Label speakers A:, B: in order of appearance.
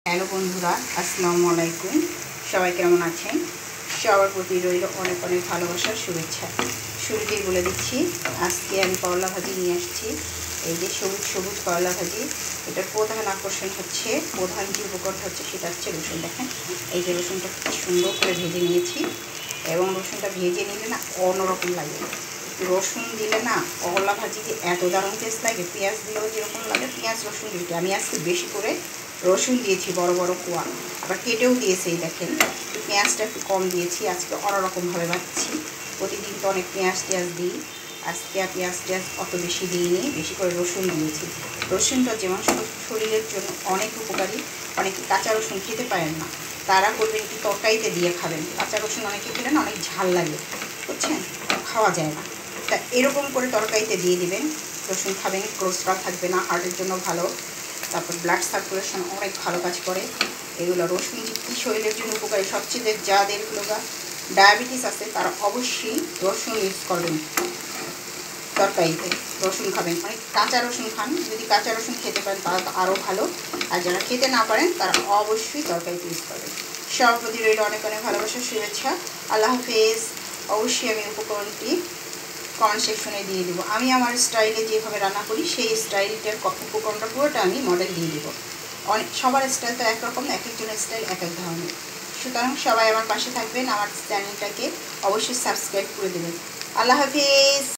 A: Hello বন্ধুরা, আসসালামু আলাইকুম। সবাই কেমন আছেন? সবার প্রতি রইল অনেক অনেক ভালোবাসার শুভেচ্ছা। শুরুতেই বলে দিচ্ছি, আজকে আমি করলা ভাজি নিয়ে আসছি। এই যে সবুজ সবুজ করলা ভাজি, এটার প্রধান আকর্ষণ হচ্ছে, প্রধান যে উপকরণ হচ্ছে সেটা হচ্ছে রসুন। দেখেন, এই যে রসুনটা খুব সুন্দর করে ভেজে নিয়েছি, এবং রসুনটা ভেজে নিলে না অন্যরকম লাগে। রসুন দিলে না করলা ভাজিতে এত দারুণ টেস্ট লাগে। পেঁয়াজ দিলেও যেরকম লাগে, পেঁয়াজ রসুন দিতে আমি আজকে বেশি করে রসুন দিয়েছি, বড় বড় কোয়া, আবার কেটেও দিয়েছি। দেখেন, পেঁয়াজটা একটু কম দিয়েছি, আজকে অন্যরকমভাবে ভাজছি। প্রতিদিন তো অনেক পেঁয়াজ দিই, আজকে আর পেঁয়াজ অত বেশি দিইনি, বেশি করে রসুন দিয়েছি। রসুনটা যেমন শরীরের জন্য অনেক উপকারী। অনেকে কাঁচা রসুন খেতে পারেন না, তারা করবেন কি তরকারিতে দিয়ে খাবেন। কাঁচা রসুন অনেকে খেলে না অনেক ঝাল লাগে, বুঝছেন, খাওয়া যায় না। তা এরকম করে তরকারিতে দিয়ে দিবেন, রসুন খাবেন, কোলেস্ট্রল থাকবে না, হার্টের জন্য ভালো। তারপর ব্লাড সার্কুলেশন অনেক ভালো কাজ করে এগুলো। রসুন যে কী শরীরের জন্য উপকারী, সবচেয়ে যাদের ডায়াবেটিস আছে তারা অবশ্যই রসুন ইউজ করবেন, তরকারিতে রসুন খাবেন। মানে কাঁচা রসুন খান, যদি কাঁচা রসুন খেতে পারেন তাহলে তো আরও ভালো, আর যারা খেতে না পারেন তারা অবশ্যই তরকারিতে ইউজ করবেন। সবার প্রতি রইল অনেক অনেক ভালোবাসার শুভেচ্ছা। আল্লাহ হাফেজ। অবশ্যই আমি উপকরণটি কমেন্ট সেকশনে দিয়ে দেবো। আমি আমার স্টাইলে যেভাবে রান্না করি সেই স্টাইলটার উপকরণটা পুরোটা আমি মডেল দিয়ে দেবো। সবার স্টাইল তো একরকম, এক একজনের স্টাইল এক এক ধরনের। সুতরাং সবাই আমার পাশে থাকবেন, আমার চ্যানেলটাকে অবশ্যই সাবস্ক্রাইব করে দেবেন। আল্লাহ হাফিজ।